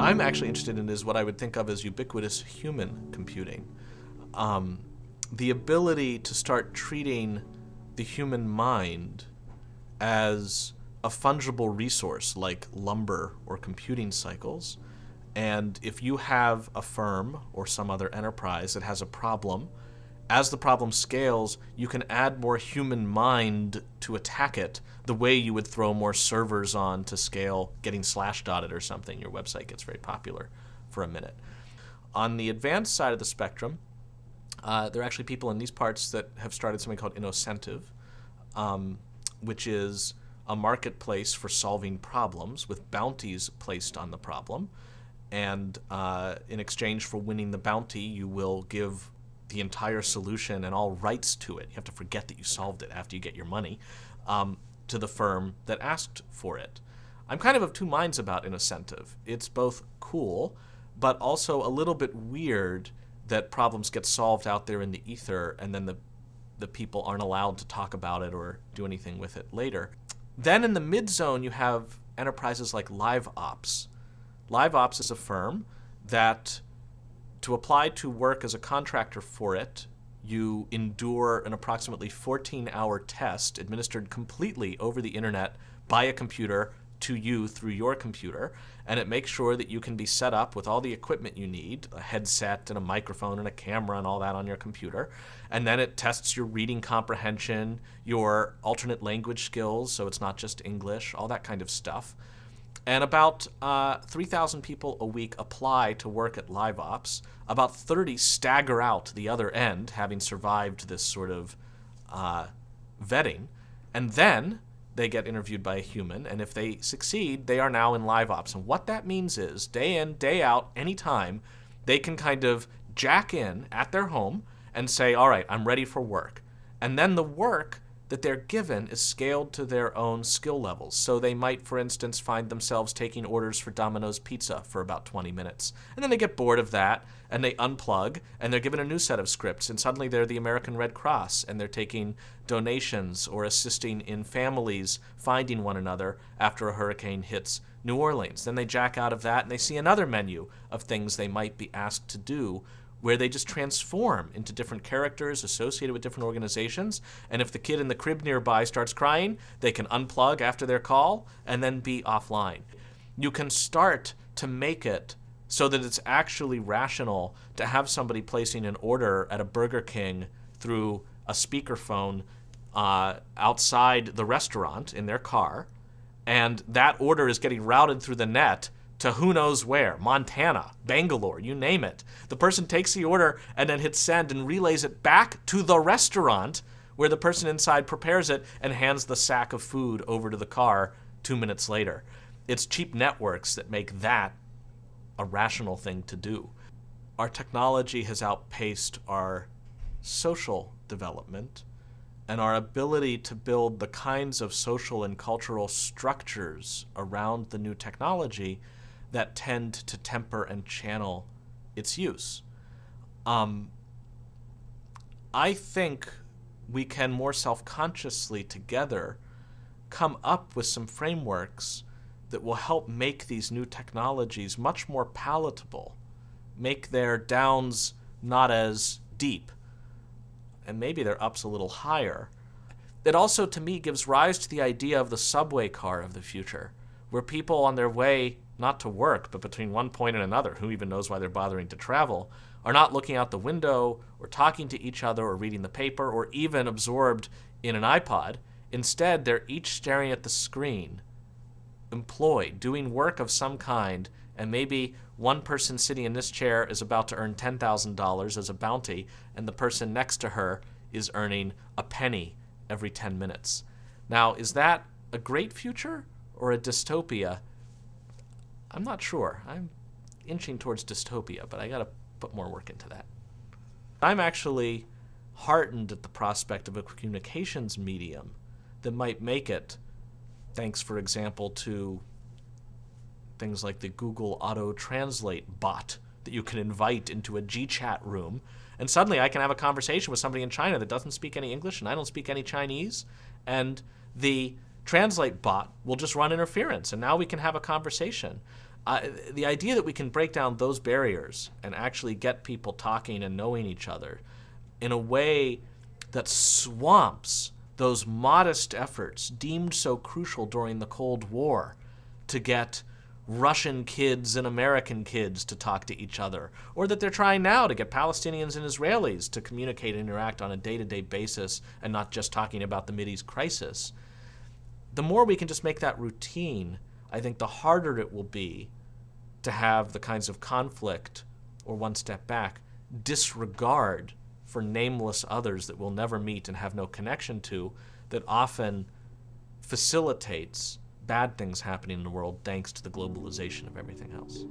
I'm actually interested in is what I would think of as ubiquitous human computing. The ability to start treating the human mind as a fungible resource like lumber or computing cycles. And if you have a firm or some other enterprise that has a problem, as the problem scales, you can add more human mind to attack it the way you would throw more servers on to scale getting slash-dotted or something. Your website gets very popular for a minute. On the advanced side of the spectrum, there are actually people in these parts that have started something called Innocentive, which is a marketplace for solving problems with bounties placed on the problem. And in exchange for winning the bounty, you will give the entire solution and all rights to it. You have to forget that you solved it after you get your money to the firm that asked for it. I'm kind of two minds about Innocentive. It's both cool, but also a little bit weird that problems get solved out there in the ether and then the people aren't allowed to talk about it or do anything with it later. Then in the mid-zone, you have enterprises like LiveOps. LiveOps is a firm that, to apply to work as a contractor for it, you endure an approximately 14-hour test administered completely over the internet by a computer to you through your computer, and it makes sure that you can be set up with all the equipment you need, a headset and a microphone and a camera and all that on your computer, and then it tests your reading comprehension, your alternate language skills, so it's not just English, all that kind of stuff. And about 3,000 people a week apply to work at LiveOps. About 30 stagger out the other end, having survived this sort of vetting. And then they get interviewed by a human, and if they succeed, they are now in LiveOps. And what that means is, day in, day out, anytime, they can kind of jack in at their home and say, all right, I'm ready for work. And then the work that they're given is scaled to their own skill levels. So they might, for instance, find themselves taking orders for Domino's Pizza for about 20 minutes. And then they get bored of that, and they unplug, and they're given a new set of scripts, and suddenly they're the American Red Cross, and they're taking donations or assisting in families finding one another after a hurricane hits New Orleans. Then they jack out of that, and they see another menu of things they might be asked to do, where they just transform into different characters associated with different organizations. And if the kid in the crib nearby starts crying, they can unplug after their call and then be offline. You can start to make it so that it's actually rational to have somebody placing an order at a Burger King through a speakerphone outside the restaurant in their car, and that order is getting routed through the net to who knows where, Montana, Bangalore, you name it. The person takes the order and then hits send and relays it back to the restaurant where the person inside prepares it and hands the sack of food over to the car 2 minutes later. It's cheap networks that make that a rational thing to do. Our technology has outpaced our social development and our ability to build the kinds of social and cultural structures around the new technology that tend to temper and channel its use. I think we can more self-consciously together come up with some frameworks that will help make these new technologies much more palatable, make their downs not as deep, and maybe their ups a little higher. It also, to me, gives rise to the idea of the subway car of the future, where people on their way not to work, but between one point and another, who even knows why they're bothering to travel, are not looking out the window or talking to each other or reading the paper or even absorbed in an iPod. Instead, they're each staring at the screen, employed, doing work of some kind, and maybe one person sitting in this chair is about to earn $10,000 as a bounty, and the person next to her is earning a penny every 10 minutes. Now, is that a great future or a dystopia? I'm not sure. I'm inching towards dystopia, but I gotta put more work into that. I'm actually heartened at the prospect of a communications medium that might make it, thanks, for example, to things like the Google Auto Translate bot that you can invite into a GChat room, and suddenly I can have a conversation with somebody in China that doesn't speak any English and I don't speak any Chinese, and the Translate bot will just run interference, and now we can have a conversation. The idea that we can break down those barriers and actually get people talking and knowing each other in a way that swamps those modest efforts deemed so crucial during the Cold War to get Russian kids and American kids to talk to each other, or that they're trying now to get Palestinians and Israelis to communicate and interact on a day-to-day basis and not just talking about the Mideast crisis. The more we can just make that routine, I think the harder it will be to have the kinds of conflict, or one step back, disregard for nameless others that we'll never meet and have no connection to, that often facilitates bad things happening in the world thanks to the globalization of everything else.